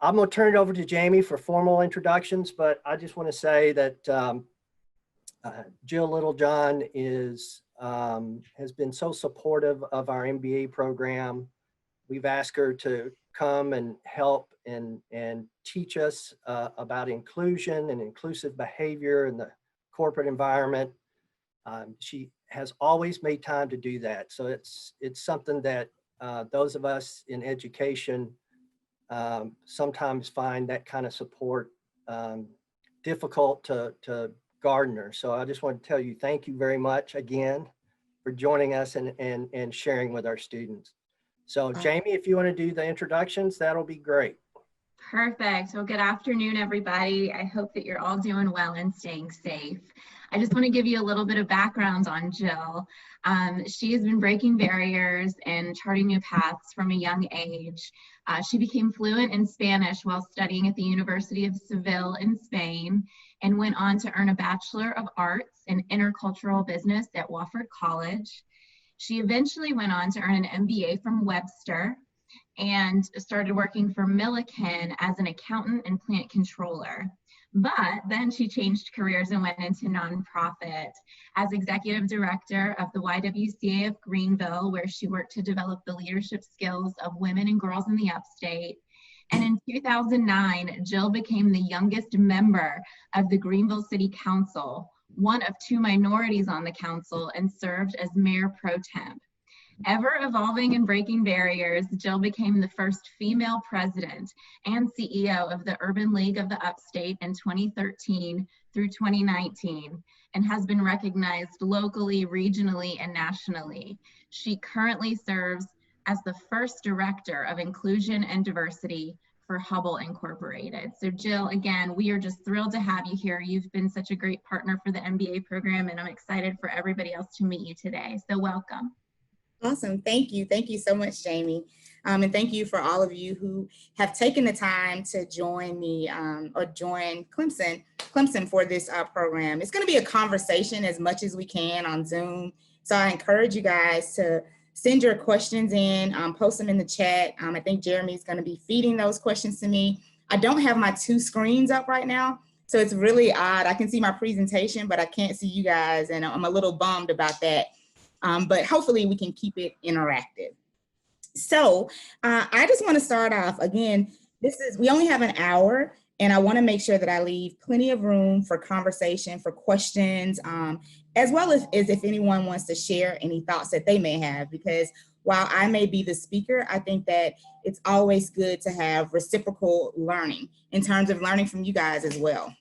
I'm going to turn it over to Jamie for formal introductions, but I just want to say that Jil Littlejohn has been so supportive of our MBA program. We've asked her to come and help and teach us about inclusion and inclusive behavior in the corporate environment. She has always made time to do that. So it's something that those of us in education sometimes find that kind of support difficult to garner. So I just want to tell you, thank you very much again for joining us and sharing with our students. So Jamie, if you want to do the introductions, that'll be great. Perfect. Well, good afternoon, everybody. I hope that you're all doing well and staying safe. I just want to give you a little bit of background on Jil. She has been breaking barriers and charting new paths from a young age. She became fluent in Spanish while studying at the University of Seville in Spain and went on to earn a Bachelor of Arts in Intercultural Business at Wofford College. She eventually went on to earn an MBA from Webster and started working for Milliken as an accountant and plant controller. But then she changed careers and went into nonprofit as executive director of the YWCA of Greenville, where she worked to develop the leadership skills of women and girls in the Upstate. And in 2009, Jil became the youngest member of the Greenville City Council, one of 2 minorities on the council, and served as Mayor Pro Tem. Ever evolving and breaking barriers, Jil became the first female president and CEO of the Urban League of the Upstate in 2013 through 2019 and has been recognized locally, regionally, and nationally. She currently serves as the first director of inclusion and diversity for Hubbell Incorporated. So Jil, again, we are just thrilled to have you here. You've been such a great partner for the MBA program, and I'm excited for everybody else to meet you today. So welcome. Awesome. Thank you. Thank you so much, Jamie. And thank you for all of you who have taken the time to join me or join Clemson for this program. It's going to be a conversation as much as we can on Zoom. So I encourage you guys to send your questions in, post them in the chat. I think Jeremy's going to be feeding those questions to me. I don't have my 2 screens up right now, so it's really odd. I can see my presentation, but I can't see you guys, and I'm a little bummed about that. But hopefully we can keep it interactive. So I just want to start off again. We only have an hour, and I want to make sure that I leave plenty of room for conversation, for questions, as well as if anyone wants to share any thoughts that they may have, because while I may be the speaker, I think that it's always good to have reciprocal learning in terms of learning from you guys as well.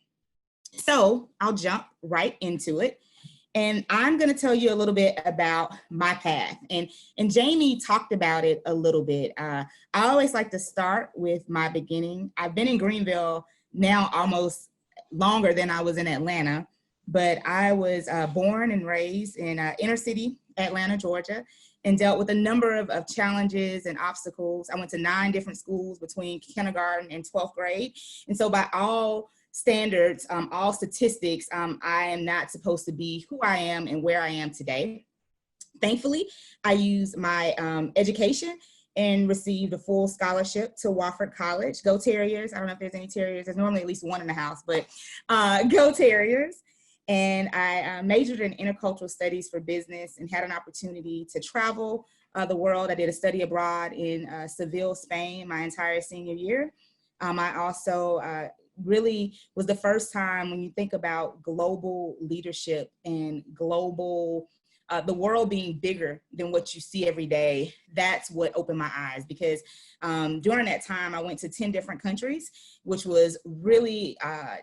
So I'll jump right into it. And I'm going to tell you a little bit about my path. And Jamie talked about it a little bit. I always like to start with my beginning. I've been in Greenville now almost longer than I was in Atlanta, but I was born and raised in inner city Atlanta, Georgia, and dealt with a number of challenges and obstacles. I went to 9 different schools between kindergarten and 12th grade. And so by all standards, all statistics, I am not supposed to be who I am and where I am today. Thankfully, I used my education and received a full scholarship to Wofford College. Go Terriers. I don't know if there's any Terriers. There's normally at least one in the house, but go Terriers. And I majored in intercultural studies for business and had an opportunity to travel the world. I did a study abroad in Seville, Spain, my entire senior year. I also really was the first time when you think about global leadership and global, the world being bigger than what you see every day. That's what opened my eyes, because during that time I went to 10 different countries, which was really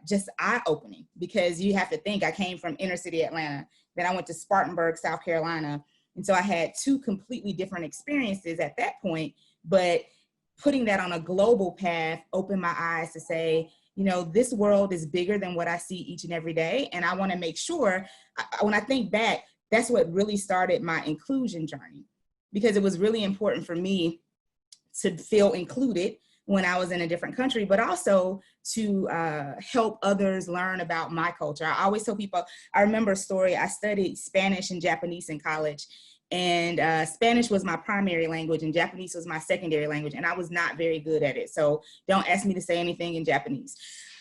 just eye-opening, because you have to think I came from inner city Atlanta, then I went to Spartanburg, South Carolina. And so I had 2 completely different experiences at that point, but putting that on a global path opened my eyes to say, you know, this world is bigger than what I see each and every day. And I want to make sure, when I think back, that's what really started my inclusion journey, because it was really important for me to feel included when I was in a different country, but also to help others learn about my culture. I always tell people, I remember a story, I studied Spanish and Japanese in college, and Spanish was my primary language and Japanese was my secondary language, and I was not very good at it. So don't ask me to say anything in Japanese.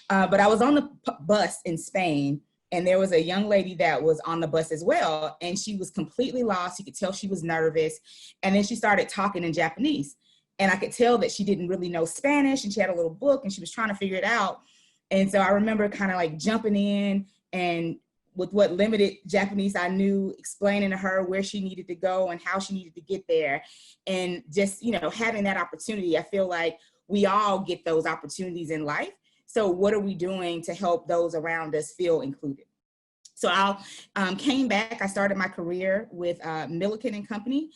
But I was on the bus in Spain, and there was a young lady that was on the bus as well, and she was completely lost. You could tell she was nervous, and then she started talking in Japanese. And I could tell that she didn't really know Spanish, and she had a little book and she was trying to figure it out. And so I remember kind of like jumping in and with what limited Japanese I knew, explaining to her where she needed to go and how she needed to get there. And just, you know, having that opportunity, I feel like we all get those opportunities in life. So what are we doing to help those around us feel included? So I came back, I started my career with Milliken Company.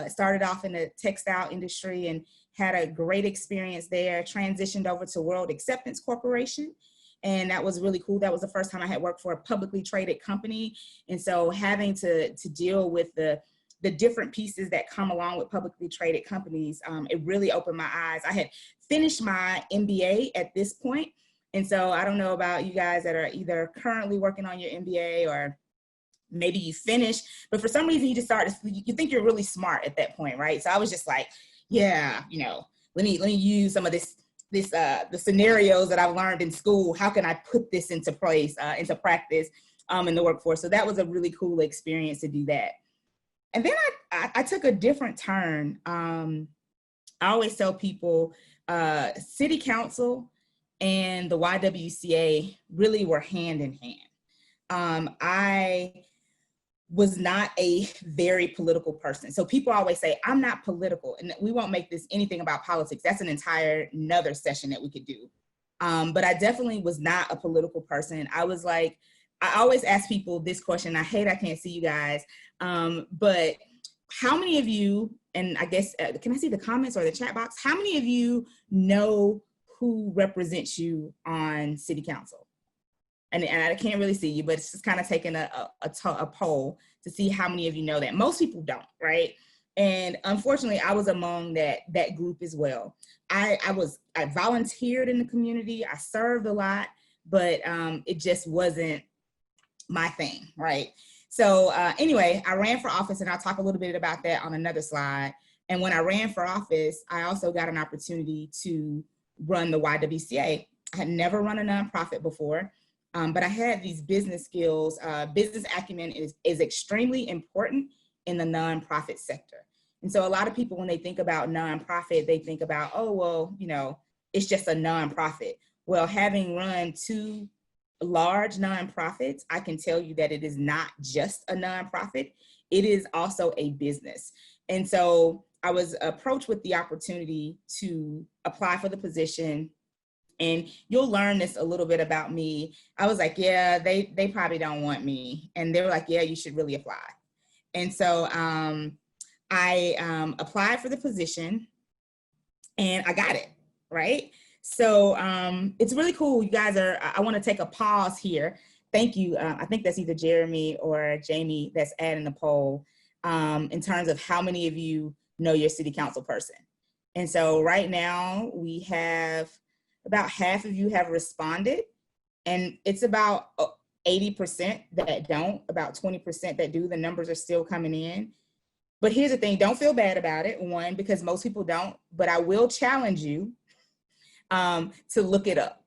Started off in the textile industry and had a great experience there, transitioned over to World Acceptance Corporation. And that was really cool. That was the first time I had worked for a publicly traded company. And so having to deal with the different pieces that come along with publicly traded companies, it really opened my eyes. I had finished my MBA at this point. And so I don't know about you guys that are either currently working on your MBA or maybe you finished, but for some reason you just you think you're really smart at that point, right? So I was just like, yeah, you know, let me use some of the scenarios that I've learned in school. How can I put this into place, into practice in the workforce? So that was a really cool experience to do that. And then I took a different turn. I always tell people City Council and the YWCA really were hand in hand. I was not a very political person. So people always say, I'm not political, and we won't make this anything about politics. That's an entire another session that we could do. But I definitely was not a political person. I was like, I always ask people this question. I hate I can't see you guys, but how many of you, and I guess, can I see the comments or the chat box? How many of you know who represents you on City Council? And I can't really see you, but it's just kind of taking a poll to see how many of you know that. Most people don't, right? And unfortunately, I was among that group as well. I volunteered in the community, I served a lot, but it just wasn't my thing, right? So anyway, I ran for office, and I'll talk a little bit about that on another slide. And when I ran for office, I also got an opportunity to run the YWCA. I had never run a nonprofit before, but I had these business skills. Business acumen is extremely important in the nonprofit sector. And so a lot of people, when they think about nonprofit, they think about, oh, well, you know, it's just a nonprofit. Well, having run 2 large nonprofits, I can tell you that it is not just a nonprofit, it is also a business. And so I was approached with the opportunity to apply for the position. And you'll learn this a little bit about me. I was like, yeah, they probably don't want me. And they were like, yeah, you should really apply. And so I applied for the position and I got it, right? So it's really cool. You guys I want to take a pause here. Thank you. I think that's either Jeremy or Jamie that's adding the poll in terms of how many of you know your city council person. And so right now we have about half of you have responded, and it's about 80% that don't, about 20% that do. The numbers are still coming in. But here's the thing, don't feel bad about it, one, because most people don't, but I will challenge you to look it up.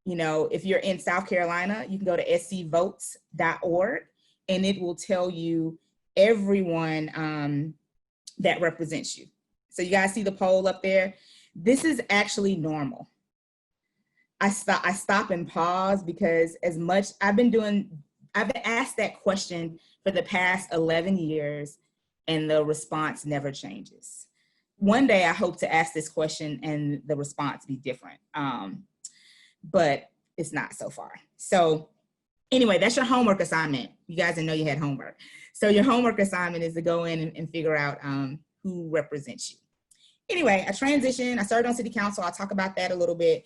You know, if you're in South Carolina, you can go to scvotes.org, and it will tell you everyone that represents you. So you guys see the poll up there? This is actually normal. I stop and pause because as much I've been asked that question for the past 11 years and the response never changes. One day I hope to ask this question and the response be different, but it's not so far. So anyway, that's your homework assignment. You guys didn't know you had homework. So your homework assignment is to go in and figure out who represents you. Anyway, I transitioned, I served on city council. I'll talk about that a little bit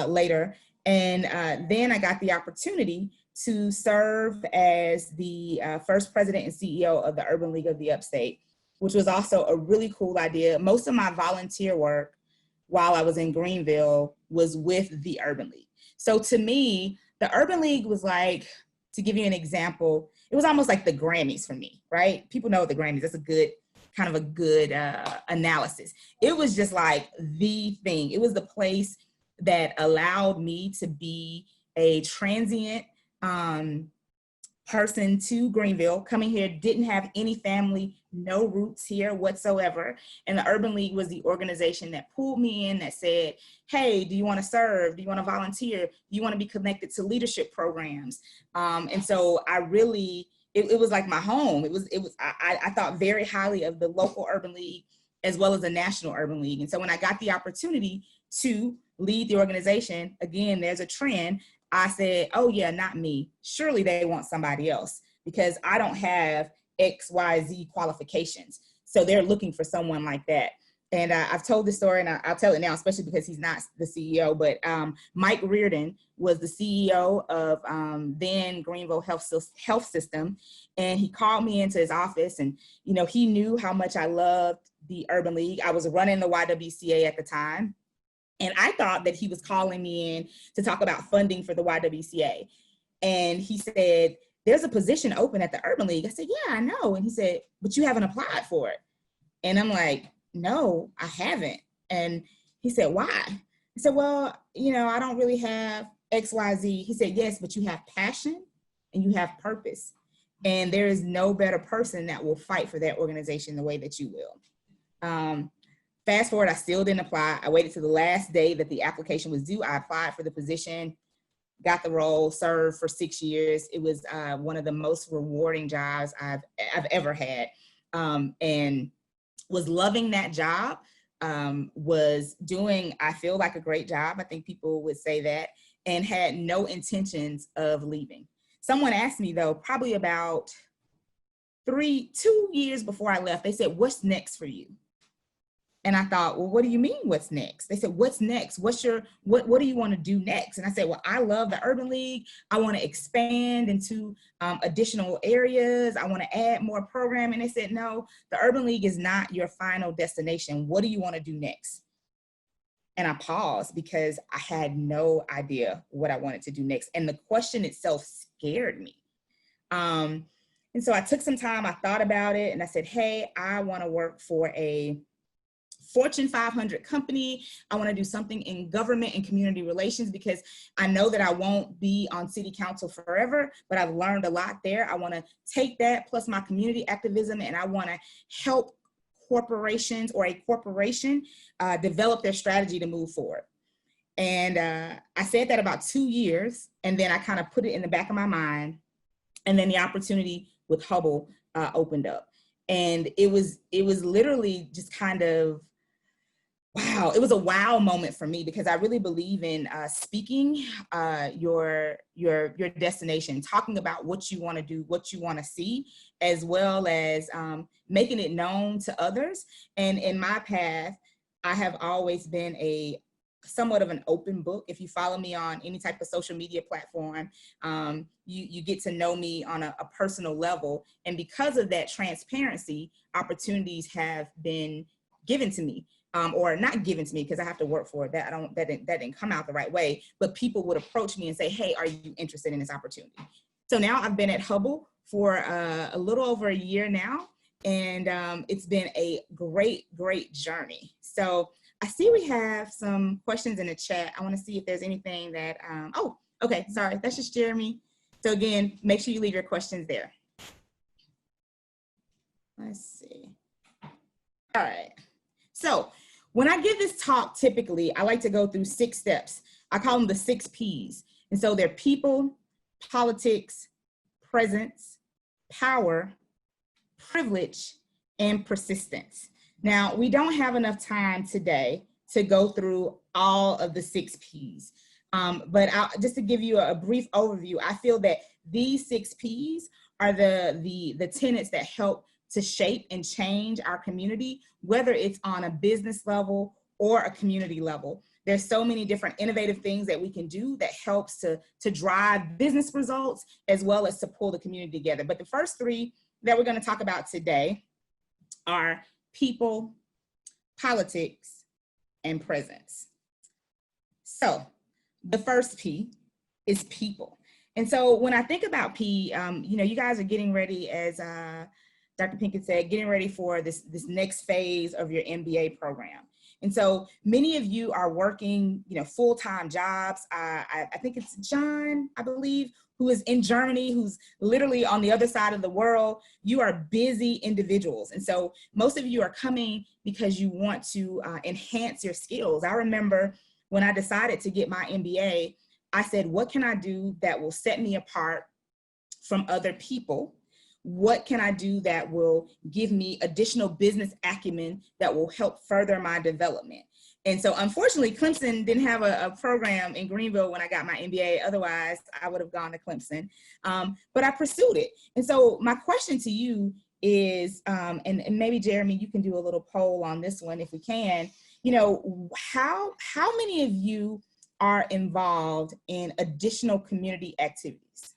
later. And then I got the opportunity to serve as the first president and CEO of the Urban League of the Upstate, which was also a really cool idea. Most of my volunteer work while I was in Greenville was with the Urban League. So to me, the Urban League was like, to give you an example, it was almost like the Grammys for me, right? People know the Grammys, that's a good, kind of a good analysis. It was just like the thing. It was the place that allowed me to be a transient person to Greenville, coming here, didn't have any family, no roots here whatsoever. And the Urban League was the organization that pulled me in, that said, hey, do you want to serve? Do you want to volunteer? Do you want to be connected to leadership programs? And so I really, it was like my home. I thought very highly of the local Urban League as well as the National Urban League. And so when I got the opportunity to lead the organization, again, there's a trend. I said, oh yeah, not me. Surely they want somebody else because I don't have X, Y, Z qualifications. So they're looking for someone like that. And I've told this story, and I'll tell it now, especially because he's not the CEO, but Mike Reardon was the CEO of then Greenville Health System. And he called me into his office, and you know, he knew how much I loved the Urban League. I was running the YWCA at the time. And I thought that he was calling me in to talk about funding for the YWCA. And he said, there's a position open at the Urban League. I said, yeah, I know. And he said, but you haven't applied for it. And I'm like, no, I haven't. And he said, why? I said, well, you know, I don't really have X, Y, Z. He said, yes, but you have passion and you have purpose. And there is no better person that will fight for that organization the way that you will. Fast forward, I still didn't apply. I waited to the last day that the application was due. I applied for the position, got the role, served for 6 years. It was one of the most rewarding jobs I've ever had, and was loving that job, was doing, I feel like, a great job. I think people would say that, and had no intentions of leaving. Someone asked me though, probably about 2 years before I left, they said, what's next for you? And I thought, well, what do you mean what's next? They said, what's next? What do you want to do next? And I said, well, I love the Urban League. I want to expand into additional areas. I want to add more programming. They said, no, the Urban League is not your final destination. What do you want to do next? And I paused because I had no idea what I wanted to do next. And the question itself scared me. And so I took some time, I thought about it, and I said, hey, I want to work for a Fortune 500 company. I want to do something in government and community relations because I know that I won't be on city council forever, but I've learned a lot there. I want to take that plus my community activism, and I want to help corporations or a corporation develop their strategy to move forward. And I said that about 2 years, and then I kind of put it in the back of my mind, and then the opportunity with Hubbell opened up. And it was literally just kind of, wow, it was a wow moment for me because I really believe in speaking your destination, talking about what you want to do, what you want to see, as well as making it known to others. And in my path, I have always been somewhat of an open book. If you follow me on any type of social media platform, you get to know me on a personal level. And because of that transparency, opportunities have been given to me. Or not given to me because I have to work for it. That didn't come out the right way, but people would approach me and say, hey, are you interested in this opportunity? So now I've been at Hubbell for a little over a year now, and it's been a great journey. So I see we have some questions in the chat. I want to see if there's anything that, oh, okay, sorry, that's just Jeremy. So again, make sure you leave your questions there. Let's see. All right, so when I give this talk, typically, I like to go through 6 steps. I call them the 6 Ps. And so they're people, politics, presence, power, privilege, and persistence. Now, we don't have enough time today to go through all of the 6 Ps. But just to give you a brief overview, I feel that these 6 Ps are the tenets that help to shape and change our community, whether it's on a business level or a community level. There's so many different innovative things that we can do that helps to drive business results as well as to pull the community together. But the first 3 that we're going to talk about today are people, politics, and presence. So the first P is people. And so when I think about P, you know, you guys are getting ready, as Dr. Pinkett said, getting ready for this next phase of your MBA program. And so many of you are working, you know, full-time jobs. I think it's John, I believe, who is in Germany, who's literally on the other side of the world. You are busy individuals. And so most of you are coming because you want to enhance your skills. I remember when I decided to get my MBA, I said, what can I do that will set me apart from other people? What can I do that will give me additional business acumen that will help further my development? And so unfortunately, Clemson didn't have a program in Greenville when I got my MBA. Otherwise, I would have gone to Clemson, but I pursued it. And so my question to you is, and maybe Jeremy, you can do a little poll on this one if we can, you know, how many of you are involved in additional community activities?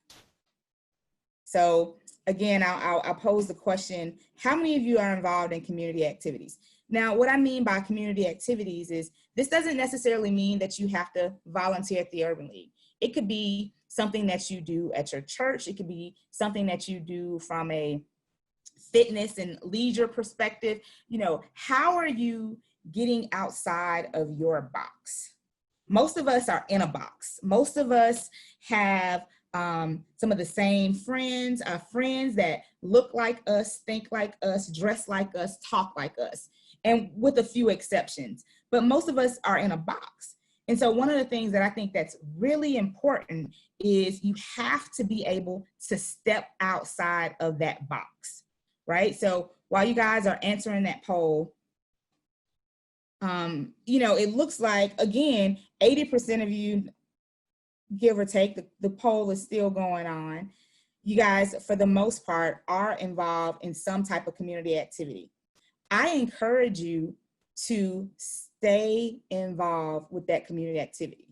So again, I'll pose the question, how many of you are involved in community activities? Now, what I mean by community activities is this doesn't necessarily mean that you have to volunteer at the Urban League. It could be something that you do at your church. It could be something that you do from a fitness and leisure perspective. You know, how are you getting outside of your box? Most of us are in a box. Most of us have some of the same friends, friends that look like us, think like us, dress like us, talk like us, and with a few exceptions. But most of us are in a box. And so one of the things that I think that's really important is you have to be able to step outside of that box, right? So while you guys are answering that poll, you know, it looks like, again, 80% of you, give or take, the poll is still going on. You guys, for the most part, are involved in some type of community activity. I encourage you to stay involved with that community activity.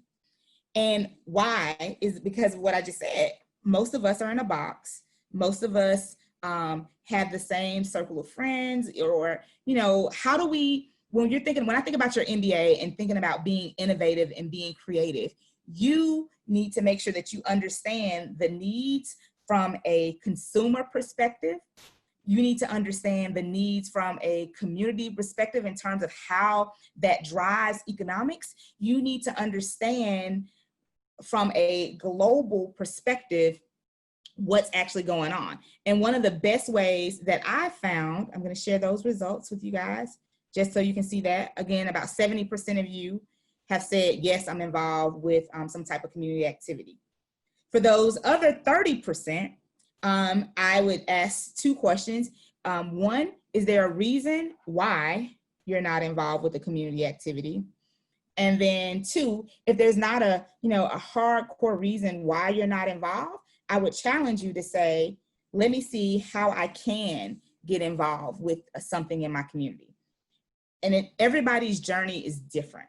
And why is because of what I just said. Most of us are in a box. Most of us have the same circle of friends, or, you know, how do we, when I think about your MBA and thinking about being innovative and being creative, you need to make sure that you understand the needs from a consumer perspective. You need to understand the needs from a community perspective in terms of how that drives economics. You need to understand from a global perspective what's actually going on. And one of the best ways that I found, I'm going to share those results with you guys, just so you can see that. Again, about 70% of you have said, yes, I'm involved with some type of community activity. For those other 30%, I would ask two questions. One, is there a reason why you're not involved with the community activity? And then two, if there's not a hardcore reason why you're not involved, I would challenge you to say, let me see how I can get involved with something in my community. And everybody's journey is different.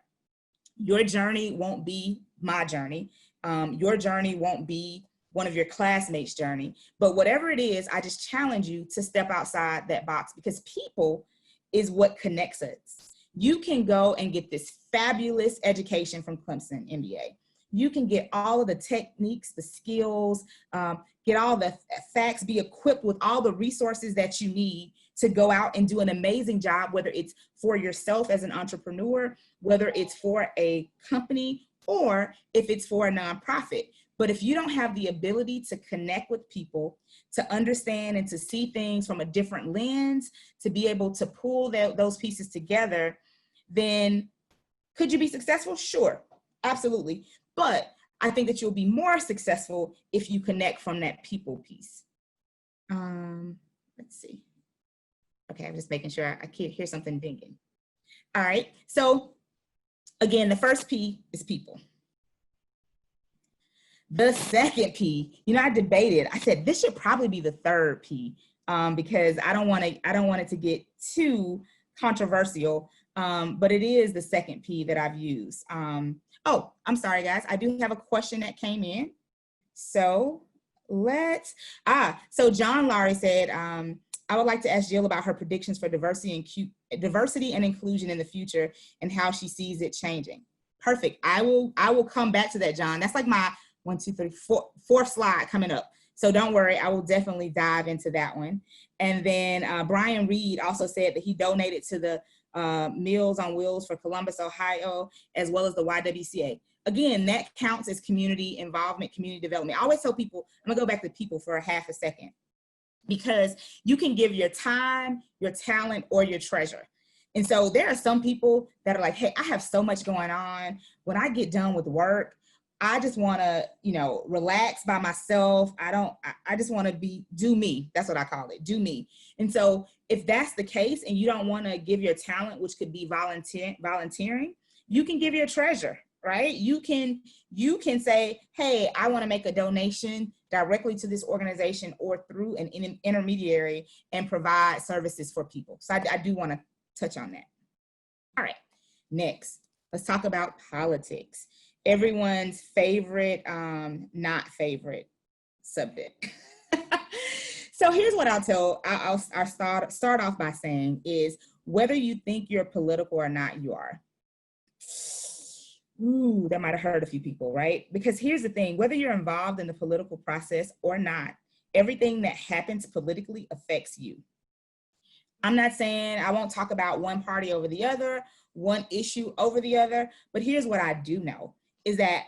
Your journey won't be my journey. Your journey won't be one of your classmates' journey. But whatever it is, I just challenge you to step outside that box, because people is what connects us. You can go and get this fabulous education from Clemson MBA. You can get all of the techniques, the skills, get all the facts, be equipped with all the resources that you need to go out and do an amazing job, whether it's for yourself as an entrepreneur, whether it's for a company, or if it's for a nonprofit. But if you don't have the ability to connect with people, to understand and to see things from a different lens, to be able to pull those pieces together, then could you be successful? Sure, absolutely. But I think that you'll be more successful if you connect from that people piece. Let's see. Okay, I'm just making sure I can't hear something dinging. All right, so again, the first P is people. The second P, I debated. I said this should probably be the third P because I don't want it to get too controversial, but it is the second P that I've used. Oh, I'm sorry, guys. I do have a question that came in. So So John Laurie said, I would like to ask Jill about her predictions for diversity and inclusion in the future and how she sees it changing. Perfect. I will come back to that, John. That's like my fourth slide coming up. So don't worry, I will definitely dive into that one. And then Brian Reed also said that he donated to the Meals on Wheels for Columbus, Ohio, as well as the YWCA. Again, that counts as community involvement, community development. I always tell people, I'm gonna go back to people for a half a second, because you can give your time, your talent, or your treasure. And so there are some people that are like, hey, I have so much going on. When I get done with work, I just want to, relax by myself. I just want to do me. That's what I call it, do me. And so if that's the case and you don't want to give your talent, which could be volunteering, you can give your treasure, right? You can say, hey, I want to make a donation directly to this organization or through an intermediary and provide services for people. So I do want to touch on that. All right, next, let's talk about politics. Everyone's favorite, not favorite subject. So here's what I'll start off by saying is, whether you think you're political or not, you are. Ooh, that might have hurt a few people, right? Because here's the thing, whether you're involved in the political process or not, everything that happens politically affects you. I'm not saying I won't talk about one party over the other, one issue over the other, but here's what I do know is that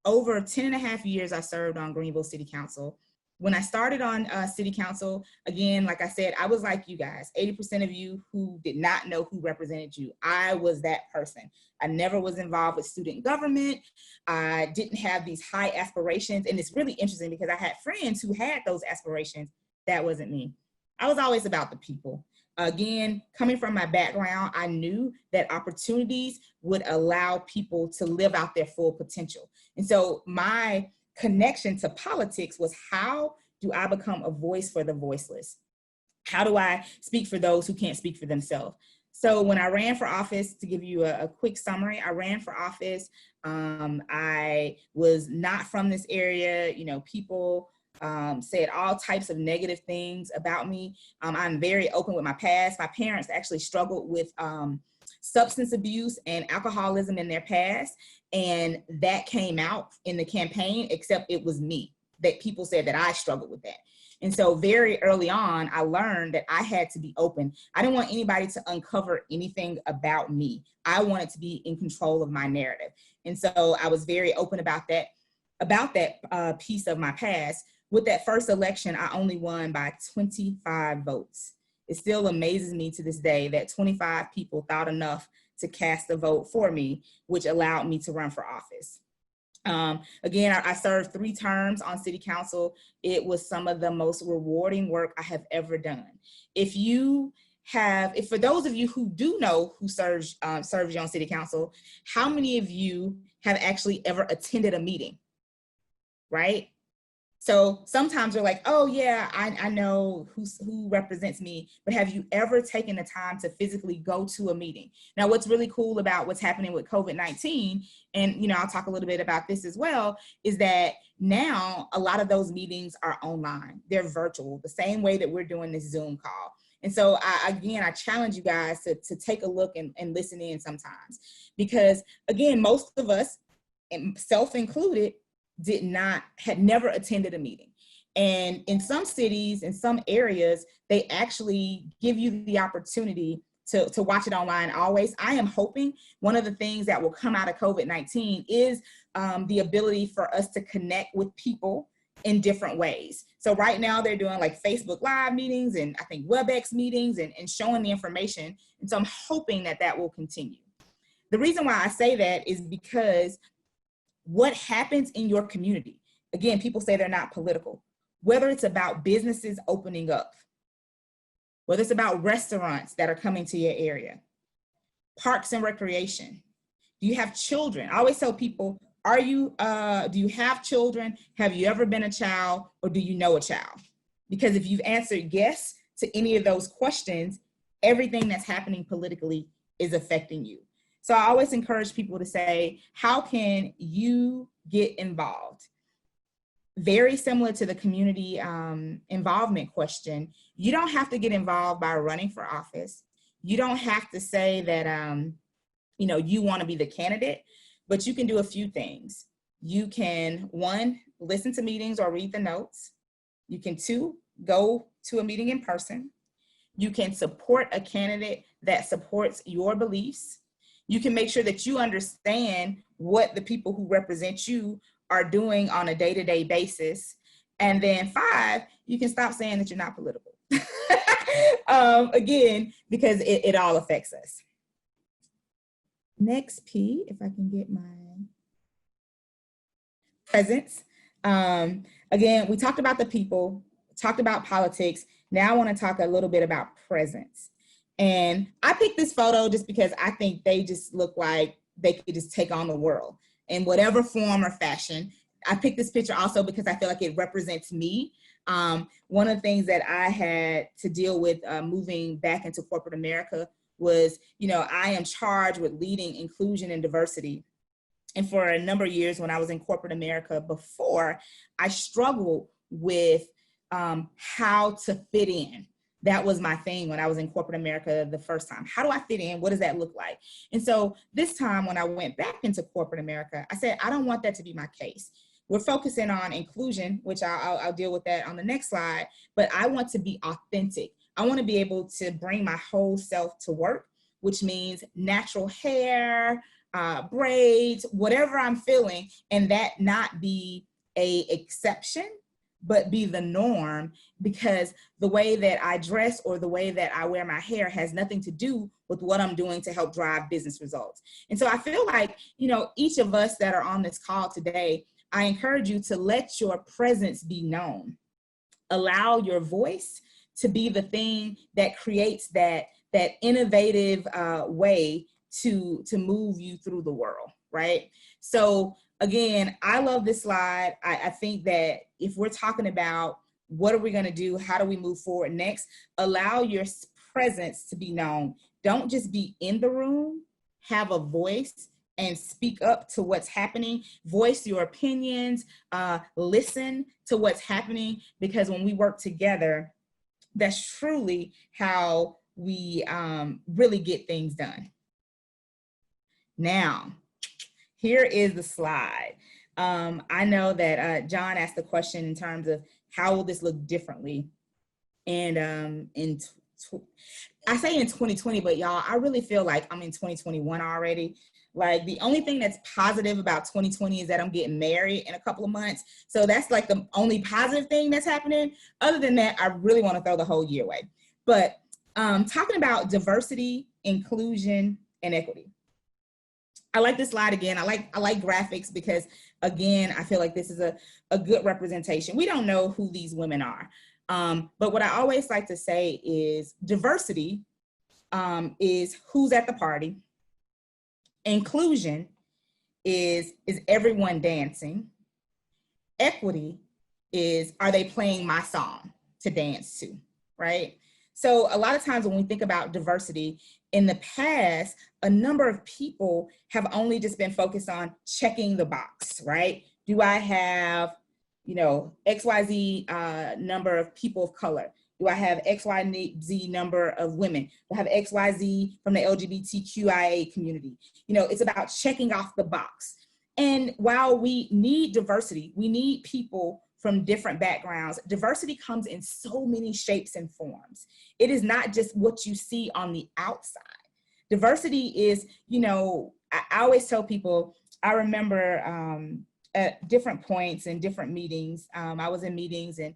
over 10 and a half years I served on Greenville City Council. When I started on City Council, again, like I said, I was like you guys, 80% of you who did not know who represented you. I was that person. I never was involved with student government. I didn't have these high aspirations. And it's really interesting because I had friends who had those aspirations. That wasn't me. I was always about the people. Again, coming from my background, I knew that opportunities would allow people to live out their full potential. And so my connection to politics was, how do I become a voice for the voiceless? How do I speak for those who can't speak for themselves? So when I ran for office, to give you a quick summary, I ran for office. I was not from this area. People said all types of negative things about me. I'm very open with my past. My parents actually struggled with substance abuse and alcoholism in their past. And that came out in the campaign, except it was me, that people said that I struggled with that. And so very early on, I learned that I had to be open. I didn't want anybody to uncover anything about me. I wanted to be in control of my narrative. And so I was very open about that piece of my past. With that first election, I only won by 25 votes. It still amazes me to this day that 25 people thought enough to cast a vote for me, which allowed me to run for office. Again, I served 3 terms on City Council. It was some of the most rewarding work I have ever done. If for those of you who do know who serves you on City Council, how many of you have actually ever attended a meeting, right? So sometimes you're like, oh yeah, I know who represents me, but have you ever taken the time to physically go to a meeting? Now, what's really cool about what's happening with COVID-19, and I'll talk a little bit about this as well, is that now a lot of those meetings are online. They're virtual, the same way that we're doing this Zoom call. And so I challenge you guys to take a look and listen in sometimes, because again, most of us, and self included, had never attended a meeting. And in some cities, in some areas, they actually give you the opportunity to watch it online always. I am hoping one of the things that will come out of COVID-19 is the ability for us to connect with people in different ways. So right now they're doing like Facebook Live meetings and I think WebEx meetings and showing the information. And so I'm hoping that will continue. The reason why I say that is because what happens in your community, again, people say they're not political, whether it's about businesses opening up, whether it's about restaurants that are coming to your area, parks and recreation. Do you have children? I always tell people, do you have children? Have you ever been a child, or do you know a child? Because if you've answered yes to any of those questions, everything that's happening politically is affecting you. So I always encourage people to say, how can you get involved? very similar to the community involvement question, you don't have to get involved by running for office. You don't have to say that, you know, you want to be the candidate, but you can do a few things. You can, one, listen to meetings or read the notes. You can, two, go to a meeting in person. You can support a candidate that supports your beliefs. You can make sure that you understand what the people who represent you are doing on a day-to-day basis. And then 5, you can stop saying that you're not political. Again, because it all affects us. Next P, if I can get my presence. Again, we talked about the people, talked about politics. Now I want to talk a little bit about presence. And I picked this photo just because I think they just look like they could just take on the world in whatever form or fashion. I picked this picture also because I feel like it represents me. One of the things that I had to deal with moving back into corporate America was, you know, I am charged with leading inclusion and diversity. And for a number of years when I was in corporate America before, I struggled with how to fit in. That was my thing when I was in corporate America the first time. How do I fit in? What does that look like? And so this time when I went back into corporate America, I said, I don't want that to be my case. We're focusing on inclusion, which I'll deal with that on the next slide, but I want to be authentic. I want to be able to bring my whole self to work, which means natural hair, braids, whatever I'm feeling, and that not be an exception, but be the norm, because the way that I dress or the way that I wear my hair has nothing to do with what I'm doing to help drive business results. And so I feel like, you know, each of us that are on this call today, I encourage you to let your presence be known. Allow your voice to be the thing that creates that innovative way to move you through the world, right? So again, I love this slide. I think that if we're talking about what are we going to do, how do we move forward next, allow your presence to be known. Don't just be in the room, have a voice and speak up to what's happening, voice your opinions, listen to what's happening, because when we work together, that's truly how we really get things done. Now, here is the slide. I know that John asked the question in terms of how will this look differently? And I say in 2020, but y'all, I really feel like I'm in 2021 already. Like the only thing that's positive about 2020 is that I'm getting married in a couple of months. So that's like the only positive thing that's happening. Other than that, I really want to throw the whole year away. But talking about diversity, inclusion, and equity. I like this slide again. I like graphics because, again, I feel like this is a good representation. We don't know who these women are. But what I always like to say is diversity is who's at the party. Inclusion is everyone dancing. Equity is, are they playing my song to dance to, right? So a lot of times when we think about diversity, in the past, a number of people have only just been focused on checking the box, right? Do I have, you know, XYZ number of people of color? Do I have XYZ number of women? Do I have XYZ from the LGBTQIA community? You know, it's about checking off the box. And while we need diversity, we need people from different backgrounds. Diversity comes in so many shapes and forms. It is not just what you see on the outside. Diversity is, you know, I always tell people, I remember at different points in different meetings, I was in meetings and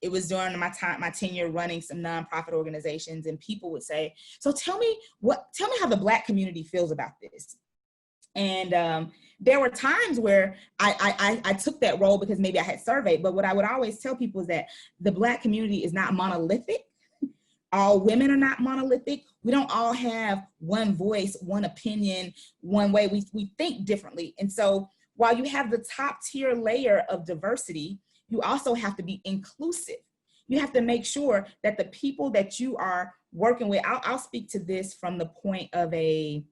it was during my tenure running some nonprofit organizations, and people would say, so tell me how the Black community feels about this. And there were times where I took that role because maybe I had surveyed, but what I would always tell people is that the Black community is not monolithic. All women are not monolithic. We don't all have one voice, one opinion, one way. We think differently. And so while you have the top tier layer of diversity, you also have to be inclusive. You have to make sure that the people that you are working with, I'll speak to this from the point of a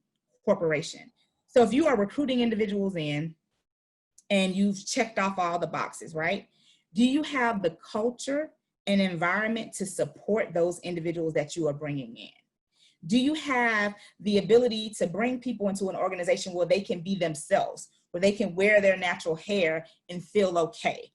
corporation. So if you are recruiting individuals in and you've checked off all the boxes, right? Do you have the culture and environment to support those individuals that you are bringing in? Do you have the ability to bring people into an organization where they can be themselves, where they can wear their natural hair and feel okay?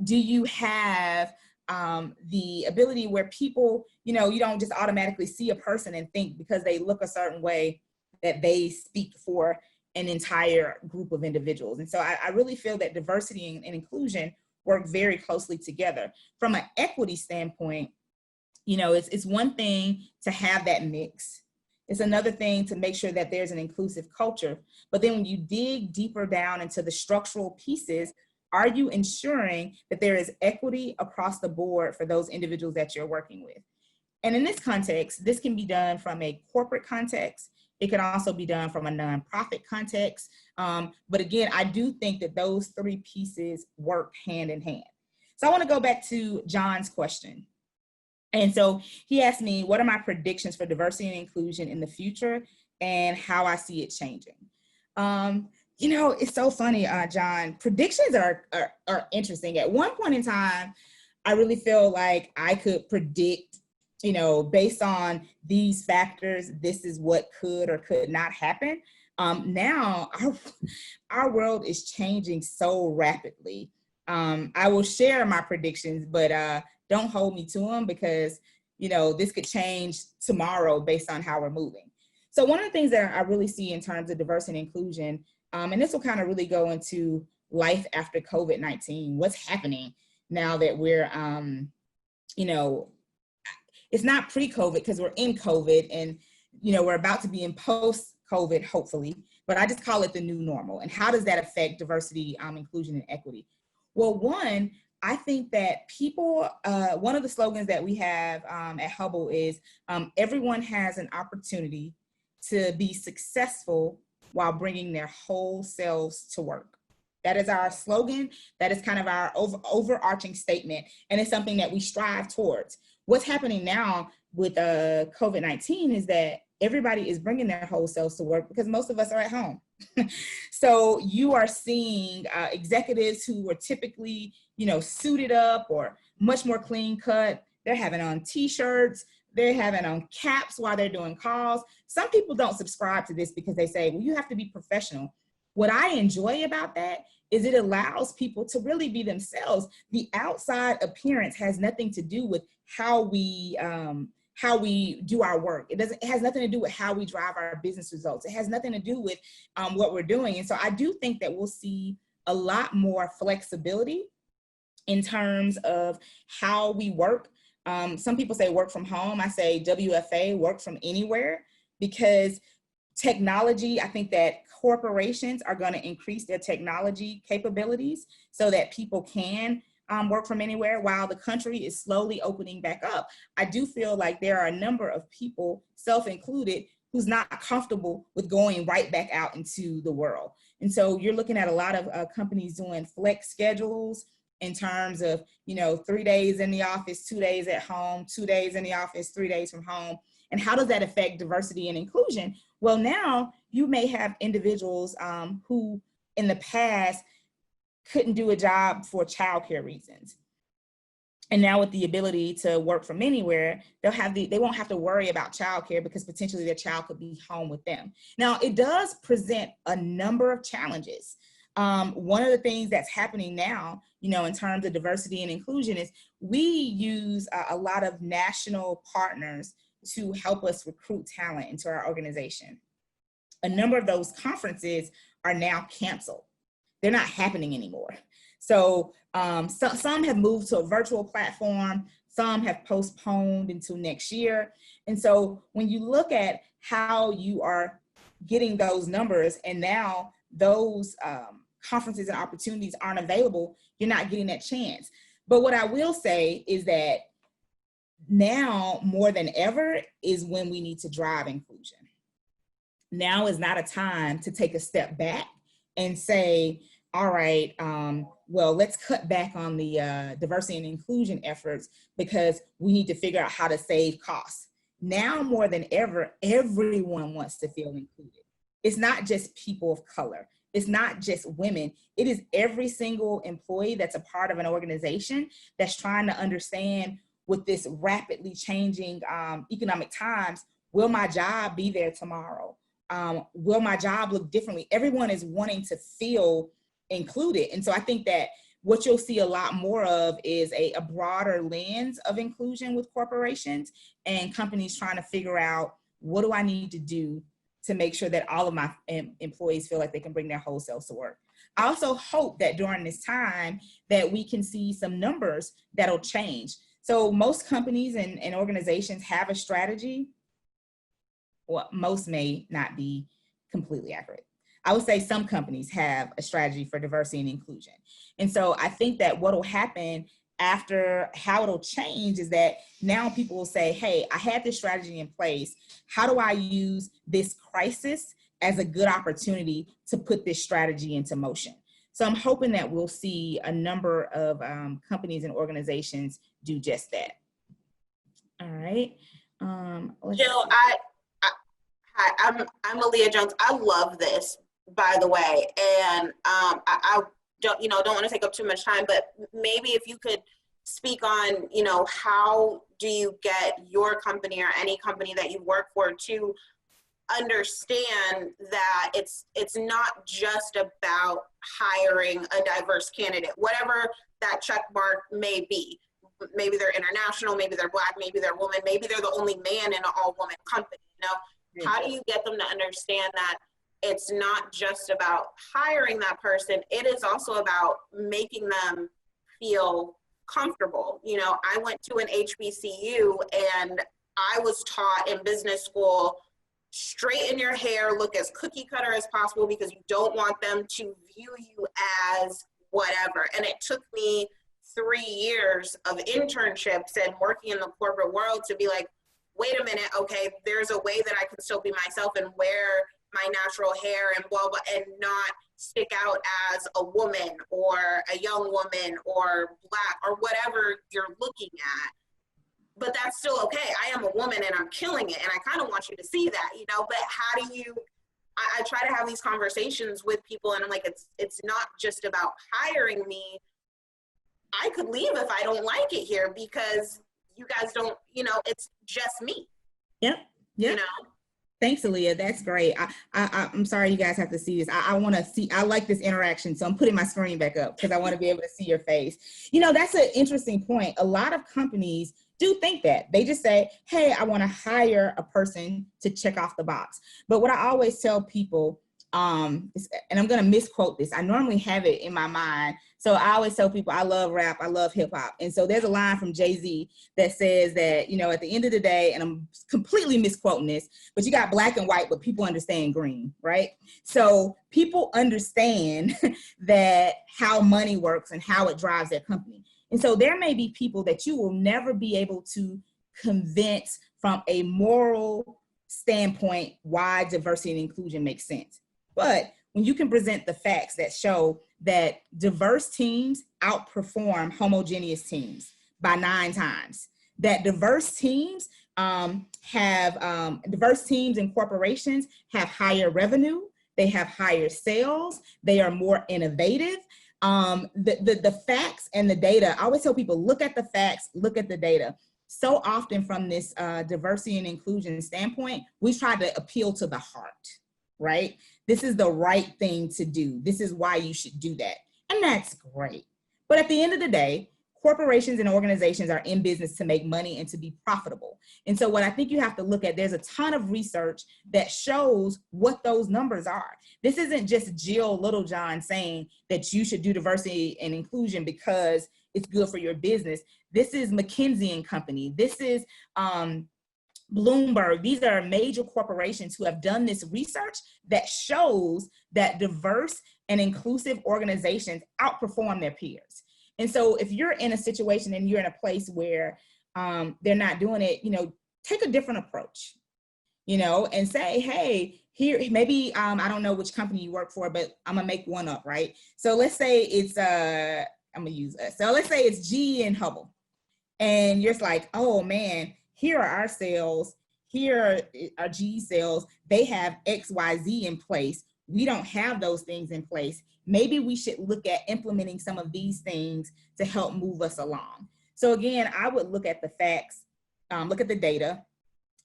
Do you have the ability where people, you don't just automatically see a person and think because they look a certain way that they speak for an entire group of individuals? And so I really feel that diversity and inclusion work very closely together. From an equity standpoint, it's one thing to have that mix. It's another thing to make sure that there's an inclusive culture. But then when you dig deeper down into the structural pieces, are you ensuring that there is equity across the board for those individuals that you're working with? And in this context, this can be done from a corporate context. It can also be done from a nonprofit context. But again, I do think that those three pieces work hand in hand. So I want to go back to John's question. And so he asked me, what are my predictions for diversity and inclusion in the future and how I see it changing? It's so funny, John. Predictions are interesting. At one point in time, I really feel like I could predict, based on these factors, this is what could or could not happen. Now, our world is changing so rapidly. I will share my predictions, but don't hold me to them because, this could change tomorrow based on how we're moving. So one of the things that I really see in terms of diversity and inclusion, and this will kind of really go into life after COVID-19, what's happening now that we're, it's not pre-COVID because we're in COVID and, we're about to be in post-COVID, hopefully, but I just call it the new normal. And how does that affect diversity, inclusion, and equity? Well, one, I think that people, one of the slogans that we have at Hubbell is everyone has an opportunity to be successful while bringing their whole selves to work. That is our slogan. That is kind of our overarching statement. And it's something that we strive towards. What's happening now with COVID-19 is that everybody is bringing their whole selves to work because most of us are at home. So you are seeing executives who were typically, suited up or much more clean cut. They're having on t-shirts. They're having on caps while they're doing calls. Some people don't subscribe to this because they say, well, you have to be professional. What I enjoy about that is it allows people to really be themselves. The outside appearance has nothing to do with how we do our work. It has nothing to do with how we drive our business results. It has nothing to do with what we're doing. And so I do think that we'll see a lot more flexibility in terms of how we work. Some people say work from home. I say WFA, work from anywhere, because technology, I think that corporations are going to increase their technology capabilities so that people can work from anywhere while the country is slowly opening back up. I do feel like there are a number of people, self-included, who's not comfortable with going right back out into the world. And so you're looking at a lot of companies doing flex schedules in terms of, 3 days in the office, 2 days at home, 2 days in the office, 3 days from home. And how does that affect diversity and inclusion? Well, now you may have individuals who in the past couldn't do a job for childcare reasons. And now with the ability to work from anywhere, they won't have to worry about childcare because potentially their child could be home with them. Now, it does present a number of challenges. One of the things that's happening now, in terms of diversity and inclusion is we use a lot of national partners to help us recruit talent into our organization. A number of those conferences are now canceled. They're not happening anymore. So some have moved to a virtual platform, some have postponed until next year. And so when you look at how you are getting those numbers and now those conferences and opportunities aren't available, you're not getting that chance. But what I will say is that now more than ever is when we need to drive inclusion. Now is not a time to take a step back and say, all right, well, let's cut back on the diversity and inclusion efforts because we need to figure out how to save costs. Now more than ever, everyone wants to feel included. It's not just people of color. it's not just women. It is every single employee that's a part of an organization that's trying to understand, with this rapidly changing economic times, will my job be there tomorrow? Will my job look differently? Everyone is wanting to feel included. And so I think that what you'll see a lot more of is a broader lens of inclusion with corporations and companies trying to figure out, what do I need to do to make sure that all of my employees feel like they can bring their whole selves to work. I also hope that during this time that we can see some numbers that'll change. So most companies and organizations have a strategy. Well, most may not be completely accurate. I would say some companies have a strategy for diversity and inclusion. And so I think that what will happen after, how it'll change, is that now people will say, hey, I had this strategy in place. How do I use this crisis as a good opportunity to put this strategy into motion? So I'm hoping that we'll see a number of companies and organizations do just that. All right. Jill, hi, I'm Aaliyah Jones. I love this, by the way, and I don't want to take up too much time, but maybe if you could speak on, how do you get your company or any company that you work for to understand that it's not just about hiring a diverse candidate, whatever that check mark may be. Maybe they're international, maybe they're Black, maybe they're woman, maybe they're the only man in an all-woman company. How do you get them to understand that it's not just about hiring that person, it is also about making them feel comfortable? I went to an HBCU and I was taught in business school, straighten your hair, look as cookie cutter as possible, because you don't want them to view you as whatever. And it took me 3 years of internships and working in the corporate world to be like, wait a minute, okay, there's a way that I can still be myself and wear my natural hair and blah, blah, and not stick out as a woman or a young woman or Black or whatever you're looking at. But that's still okay. I am a woman and I'm killing it. And I kind of want you to see that, but how do you, I try to have these conversations with people and I'm like, it's not just about hiring me. I could leave if I don't like it here because you guys don't, it's just me. Yep. Thanks, Aaliyah. That's great. I'm sorry you guys have to see this. I want to see, I like this interaction. So I'm putting my screen back up because I want to be able to see your face. That's an interesting point. A lot of companies do think that. They just say, hey, I want to hire a person to check off the box. But what I always tell people, and I'm going to misquote this. I normally have it in my mind. So I always tell people, I love rap, I love hip hop. And so there's a line from Jay-Z that says that, at the end of the day, and I'm completely misquoting this, but you got black and white, but people understand green, right? So people understand that how money works and how it drives their company. And so there may be people that you will never be able to convince from a moral standpoint why diversity and inclusion makes sense. But when you can present the facts that show that diverse teams outperform homogeneous teams by 9 times, that diverse teams diverse teams and corporations have higher revenue, they have higher sales, they are more innovative. The facts and the data, I always tell people, look at the facts, look at the data. So often from this diversity and inclusion standpoint, we try to appeal to the heart, right? This is the right thing to do. This is why you should do that. And that's great. But at the end of the day, corporations and organizations are in business to make money and to be profitable. And so what I think you have to look at, there's a ton of research that shows what those numbers are. This isn't just Jil Littlejohn saying that you should do diversity and inclusion because it's good for your business. This is McKinsey & Company. This is Bloomberg. These are major corporations who have done this research that shows that diverse and inclusive organizations outperform their peers. And so if you're in a situation and you're in a place where they're not doing it, take a different approach, and say, hey, here, maybe, I don't know which company you work for, but I'm gonna make one up, right? So let's say it's, I'm gonna use us. So let's say it's G and Hubbell. And you're just like, oh man, here are our sales, here are G sales, they have XYZ in place. we don't have those things in place. Maybe we should look at implementing some of these things to help move us along. So again, I would look at the facts, look at the data,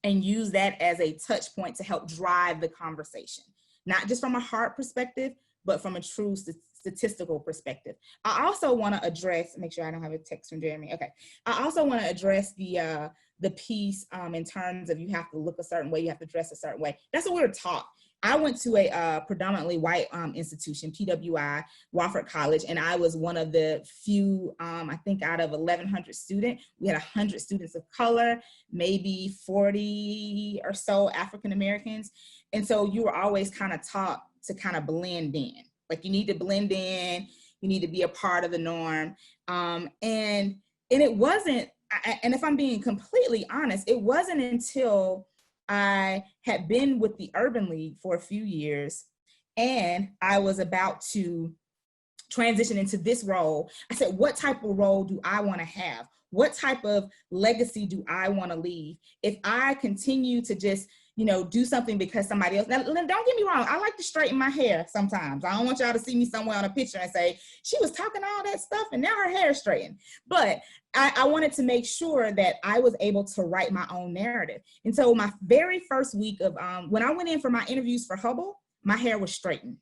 and use that as a touch point to help drive the conversation, not just from a hard perspective, but from a true statistical perspective. I also want to address, make sure I don't have a text from Jeremy. Okay. I also want to address the piece in terms of you have to look a certain way, you have to dress a certain way. That's what we were taught. I went to a predominantly white institution, PWI, Wofford College, and I was one of the few, I think out of 1,100 students, we had 100 students of color, maybe 40 or so African Americans. And so you were always kind of taught to kind of blend in. Like you need to blend in, you need to be a part of the norm. And it wasn't, and if I'm being completely honest, it wasn't until I had been with the Urban League for a few years and I was about to transition into this role. I said, what type of role do I want to have? What type of legacy do I want to leave? If I continue to just, you know, do something because somebody else, now don't get me wrong, I like to straighten my hair sometimes. I don't want y'all to see me somewhere on a picture and say, she was talking all that stuff and now her hair is straightened. But I wanted to make sure that I was able to write my own narrative. And so my very first week of, when I went in for my interviews for Hubbell, my hair was straightened.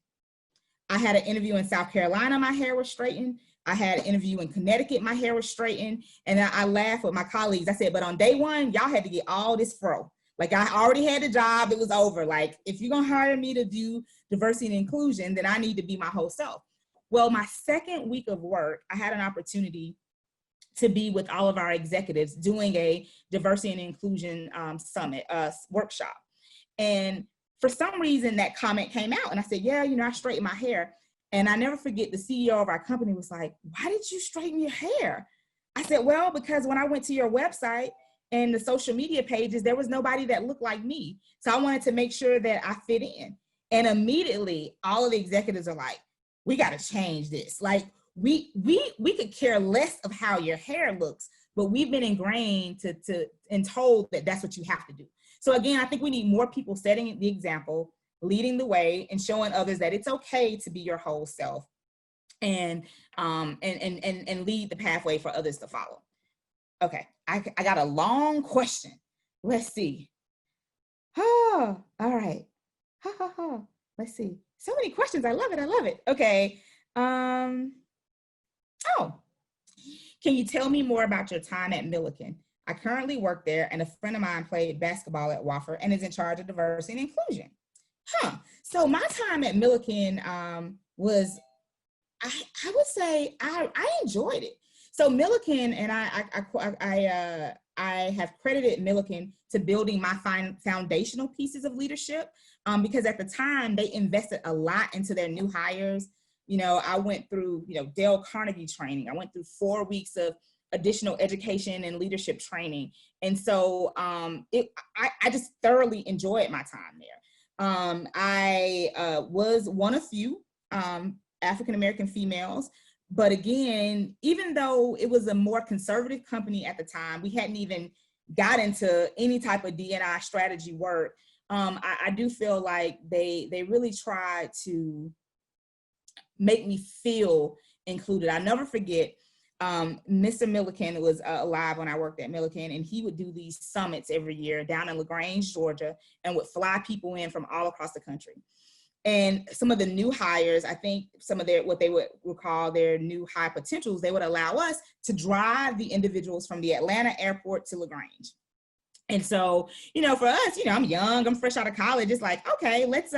I had an interview in South Carolina, my hair was straightened. I had an interview in Connecticut, my hair was straightened. And I laughed with my colleagues. I said, but on day one, y'all had to get all this fro. Like I already had the job, it was over. Like if you're gonna hire me to do diversity and inclusion, then I need to be my whole self. Well, my second week of work, I had an opportunity to be with all of our executives doing a diversity and inclusion summit, workshop. And for some reason that comment came out and I said, yeah, you know, I straightened my hair. And I never forget the CEO of our company was like, why did you straighten your hair? I said, well, because when I went to your website and the social media pages, there was nobody that looked like me. So I wanted to make sure that I fit in. And immediately all of the executives are like, we got to change this. Like we could care less of how your hair looks, but we've been ingrained and told that that's what you have to do. So again, I think we need more people setting the example, leading the way, and showing others that it's okay to be your whole self, and lead the pathway for others to follow. Okay, I got a long question. Let's see. Oh, all right. Ha ha ha. Let's see. So many questions. I love it. I love it. Okay. Oh, can you tell me more about your time at Milliken? I currently work there, and a friend of mine played basketball at Wofford and is in charge of diversity and inclusion. So my time at Milliken was, I would say I enjoyed it. So Milliken, and I have credited Milliken to building my foundational pieces of leadership because at the time they invested a lot into their new hires. You know, I went through, you know, Dale Carnegie training. I went through 4 weeks of additional education and leadership training. And so I just thoroughly enjoyed my time there. I was one of few African-American females, but again, even though it was a more conservative company at the time, we hadn't even got into any type of D&I strategy work. I do feel like they really tried to make me feel included. I never forget, Mr. Milliken was alive when I worked at Milliken, and he would do these summits every year down in LaGrange, Georgia, and would fly people in from all across the country. And some of the new hires, I think some of their, what they would call their new high potentials, they would allow us to drive the individuals from the Atlanta airport to LaGrange. And so, you know, for us, you know, I'm young, I'm fresh out of college. It's like, okay, let's,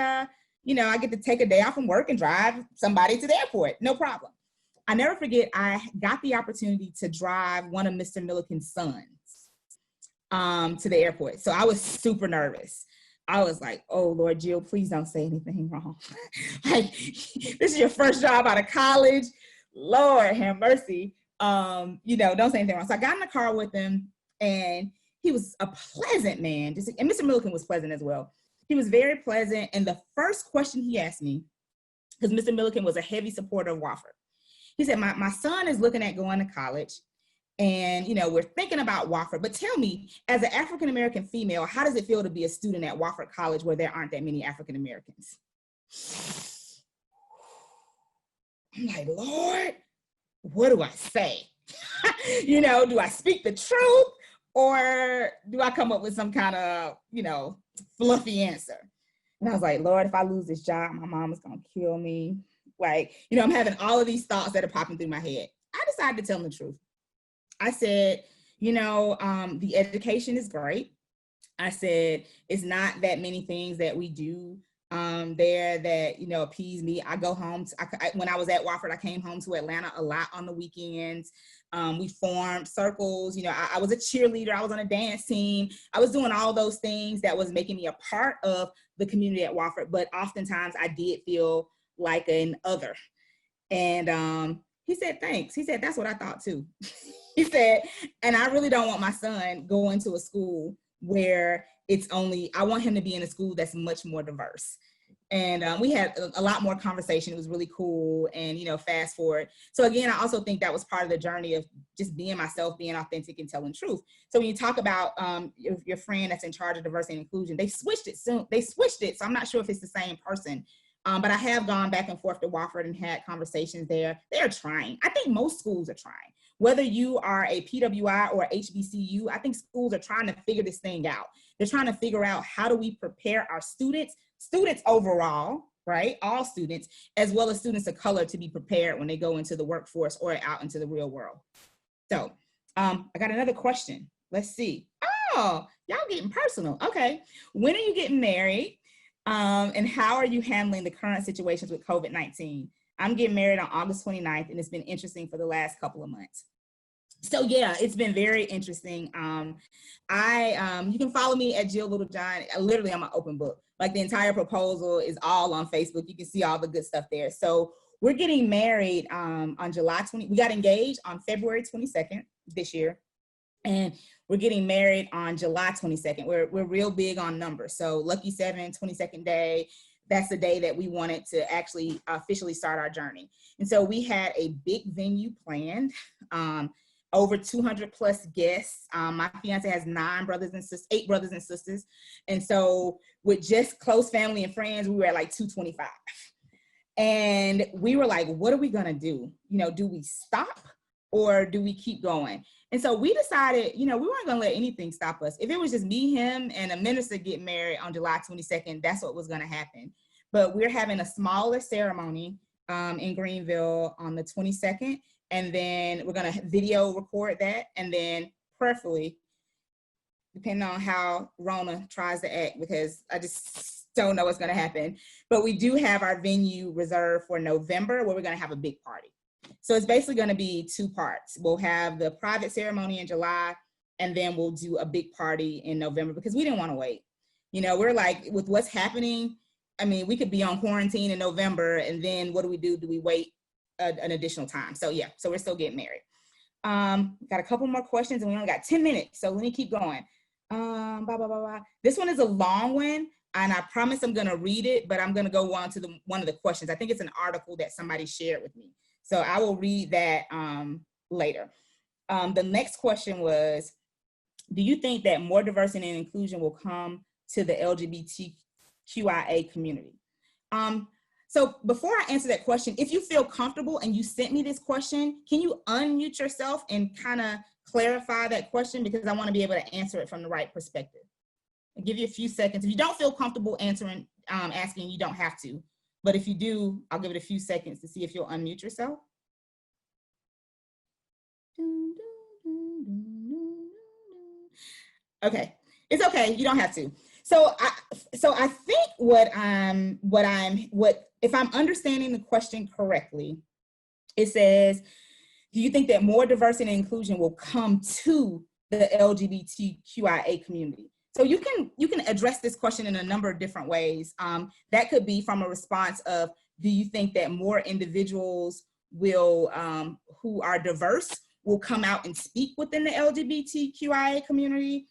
you know, I get to take a day off from work and drive somebody to the airport, no problem. I never forget, I got the opportunity to drive one of Mr. Milliken's sons to the airport. So I was super nervous. I was like, oh Lord, Jill, please don't say anything wrong. Like, this is your first job out of college. Lord have mercy. You know, don't say anything wrong. So I got in the car with him, and he was a pleasant man. And Mr. Milliken was pleasant as well. He was very pleasant. And the first question he asked me, because Mr. Milliken was a heavy supporter of Wofford, he said, my son is looking at going to college, and, you know, we're thinking about Wofford, but tell me, as an African-American female, how does it feel to be a student at Wofford College where there aren't that many African-Americans? I'm like, Lord, what do I say? You know, do I speak the truth or do I come up with some kind of, you know, fluffy answer? And I was like, Lord, if I lose this job, my mom is going to kill me. Like, you know, I'm having all of these thoughts that are popping through my head. I decided to tell them the truth. I said, you know, the education is great. I said, it's not that many things that we do there that, you know, appease me. I go home. When I was at Wofford, I came home to Atlanta a lot on the weekends. We formed circles. You know, I was a cheerleader. I was on a dance team. I was doing all those things that was making me a part of the community at Wofford. But oftentimes I did feel like an other. And he said, thanks. He said, that's what I thought too. He said, and I really don't want my son going to a school where it's only, I want him to be in a school that's much more diverse. And we had a lot more conversation. It was really cool. And, you know, fast forward. So again, I also think that was part of the journey of just being myself, being authentic and telling truth. So when you talk about your friend that's in charge of diversity and inclusion, they switched it soon. They switched it. So I'm not sure if it's the same person. But I have gone back and forth to Wofford and had conversations there. They're trying. I think most schools are trying. Whether you are a PWI or HBCU, I think schools are trying to figure this thing out. They're trying to figure out how do we prepare our students overall, right? All students, as well as students of color to be prepared when they go into the workforce or out into the real world. So I got another question. Let's see. Oh, y'all getting personal. Okay. When are you getting married? And how are you handling the current situations with COVID-19? I'm getting married on August 29th, and it's been interesting for the last couple of months. So yeah, it's been very interesting. You can follow me at Jil Littlejohn. Literally, I'm an open book. Like the entire proposal is all on Facebook. You can see all the good stuff there. So we're getting married on July 20. We got engaged on February 22nd this year. And we're getting married on July 22nd. We're real big on numbers. So lucky 7, 22nd day. That's the day that we wanted to actually officially start our journey. And so we had a big venue planned, over 200 plus guests. My fiance has 8 brothers and sisters. And so with just close family and friends, we were at like 225. And we were like, what are we gonna do? You know, do we stop or do we keep going? And so we decided, you know, we weren't gonna let anything stop us. If it was just me, him, and a minister getting married on July 22nd, that's what was gonna happen. But we're having a smaller ceremony in Greenville on the 22nd. And then we're gonna video record that. And then prayerfully, depending on how Rona tries to act, because I just don't know what's gonna happen. But we do have our venue reserved for November where we're gonna have a big party. So it's basically going to be 2 parts. We'll have the private ceremony in July, and then we'll do a big party in November because we didn't want to wait. You know, we're like, with what's happening, I mean, we could be on quarantine in November, and then what do? Do we wait an additional time? So yeah, so we're still getting married. Got a couple more questions, and we only got 10 minutes, so let me keep going. This one is a long one, and I promise I'm going to read it, but I'm going to go on to one of the questions. I think it's an article that somebody shared with me. So I will read that later. The next question was, do you think that more diversity and inclusion will come to the LGBTQIA community? So before I answer that question, if you feel comfortable and you sent me this question, can you unmute yourself and kind of clarify that question? Because I want to be able to answer it from the right perspective. I'll give you a few seconds. If you don't feel comfortable answering, asking, you don't have to. But if you do, I'll give it a few seconds to see if you'll unmute yourself. Okay, it's okay. You don't have to. So I think if I'm understanding the question correctly, it says, do you think that more diversity and inclusion will come to the LGBTQIA community? So you can address this question in a number of different ways. That could be from a response of, do you think that more individuals will, who are diverse will come out and speak within the LGBTQIA community?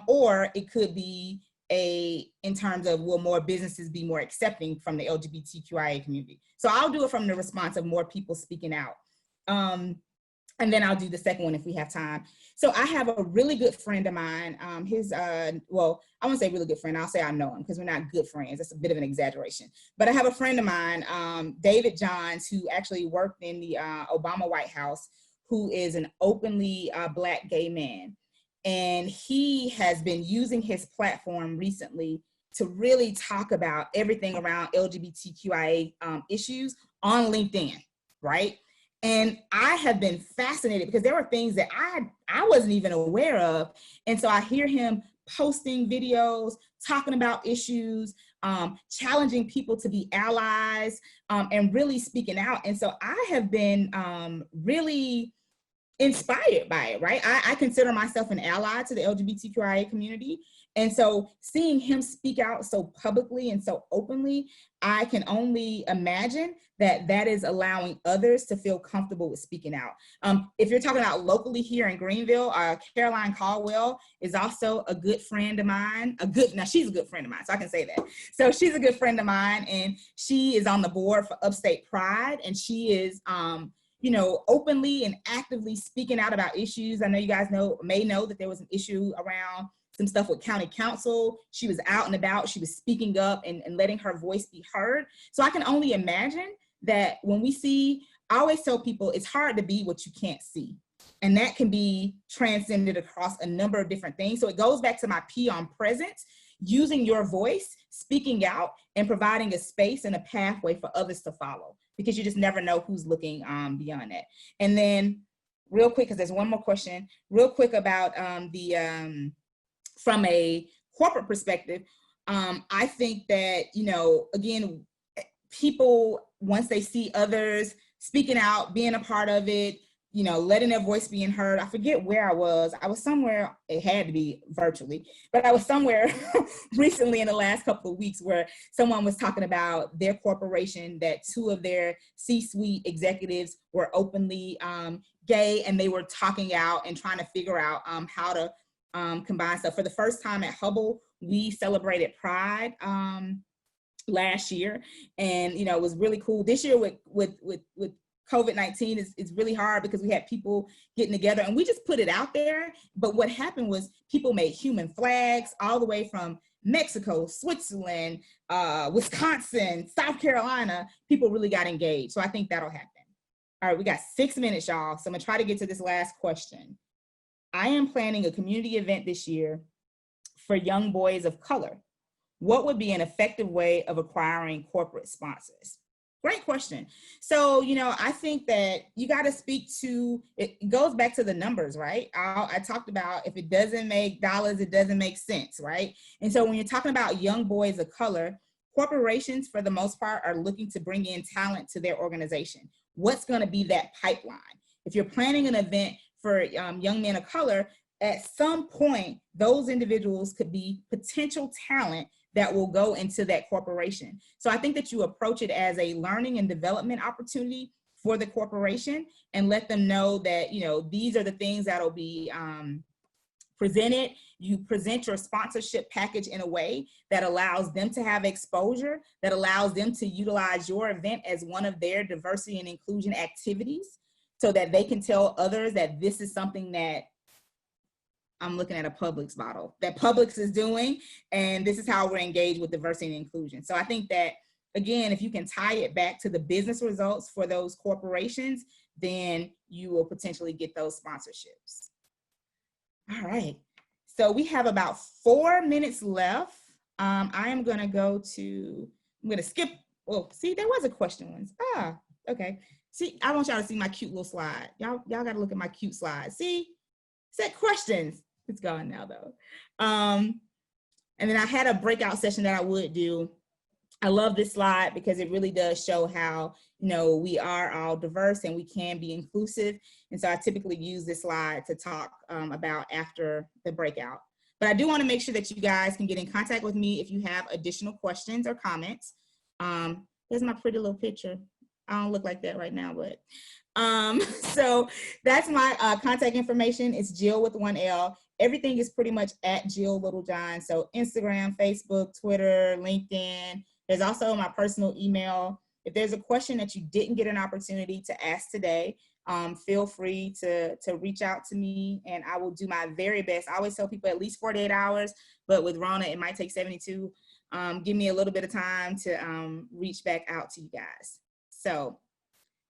Or it could be in terms of, will more businesses be more accepting from the LGBTQIA community? So I'll do it from the response of more people speaking out. And then I'll do the second one if we have time. So I have a really good friend of mine. Well, I won't say really good friend. I'll say I know him because we're not good friends. That's a bit of an exaggeration. But I have a friend of mine, David Johns, who actually worked in the Obama White House, who is an openly Black gay man. And he has been using his platform recently to really talk about everything around LGBTQIA issues on LinkedIn, right? And I have been fascinated because there were things that I wasn't even aware of. And so I hear him posting videos, talking about issues, challenging people to be allies, and really speaking out. And so I have been really inspired by it, right? I consider myself an ally to the LGBTQIA community. And so seeing him speak out so publicly and so openly, I can only imagine that that is allowing others to feel comfortable with speaking out. If you're talking about locally here in Greenville, Caroline Caldwell is also a good friend of mine. Now she's a good friend of mine, so I can say that. So she's a good friend of mine, and she is on the board for Upstate Pride, and she is, you know, openly and actively speaking out about issues. I know you guys may know that there was an issue around some stuff with county council. She was out and about, she was speaking up and letting her voice be heard. So I can only imagine that when we see, I always tell people it's hard to be what you can't see. And that can be transcended across a number of different things. So it goes back to my P on presence, using your voice, speaking out, and providing a space and a pathway for others to follow, because you just never know who's looking beyond that. And then real quick, because there's one more question, real quick about from a corporate perspective, I think that, you know, again, people, once they see others speaking out, being a part of it, you know, letting their voice being heard. I forget where I was somewhere, it had to be virtually, but I was somewhere recently in the last couple of weeks where someone was talking about their corporation, that 2 of their C-suite executives were openly gay, and they were talking out and trying to figure out how to combine stuff. For the first time at Hubbell, we celebrated Pride last year, and you know, it was really cool. This year with COVID-19 is really hard because we had people getting together and we just put it out there. But what happened was people made human flags all the way from Mexico, Switzerland, Wisconsin, South Carolina. People really got engaged. So I think that'll happen. All right, we got 6 minutes, y'all. So I'm gonna try to get to this last question. I am planning a community event this year for young boys of color. What would be an effective way of acquiring corporate sponsors? Great question. So, you know, I think that you got to speak to, it goes back to the numbers, right? I talked about if it doesn't make dollars, it doesn't make sense, right? And so when you're talking about young boys of color, corporations for the most part are looking to bring in talent to their organization. What's going to be that pipeline? If you're planning an event for young men of color, at some point, those individuals could be potential talent that will go into that corporation. So I think that you approach it as a learning and development opportunity for the corporation and let them know that, you know, these are the things that'll be presented. You present your sponsorship package in a way that allows them to have exposure, that allows them to utilize your event as one of their diversity and inclusion activities so that they can tell others that this is something that I'm looking at a Publix bottle that Publix is doing, and this is how we're engaged with diversity and inclusion. So I think that, again, if you can tie it back to the business results for those corporations, then you will potentially get those sponsorships. All right, so we have about 4 minutes left. I am gonna I'm gonna skip, well, see, there was a question once. Okay. See, I want y'all to see my cute little slide. Y'all gotta look at my cute slide. See? Set questions. It's gone now though. And then I had a breakout session that I would do. I love this slide because it really does show how, you know, we are all diverse and we can be inclusive. And so I typically use this slide to talk about after the breakout. But I do want to make sure that you guys can get in contact with me if you have additional questions or comments. There's my pretty little picture. I don't look like that right now, but so that's my contact information. It's Jill with 1 L. Everything is pretty much at Jil Littlejohn. So Instagram, Facebook, Twitter, LinkedIn. There's also my personal email. If there's a question that you didn't get an opportunity to ask today, feel free to reach out to me, and I will do my very best. I always tell people at least 48 hours, but with Rona, it might take 72. Give me a little bit of time to reach back out to you guys. So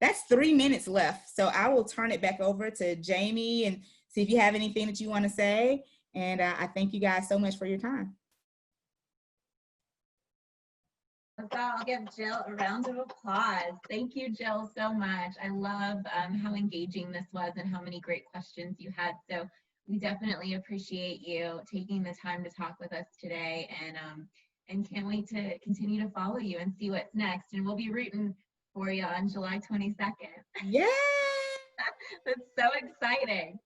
that's 3 minutes left. So I will turn it back over to Jamie and see if you have anything that you want to say. And I thank you guys so much for your time. So I'll give Jill a round of applause. Thank you, Jill, so much. I love how engaging this was and how many great questions you had. So we definitely appreciate you taking the time to talk with us today, and can't wait to continue to follow you and see what's next. And we'll be rooting for you on July 22nd. Yeah. That's so exciting.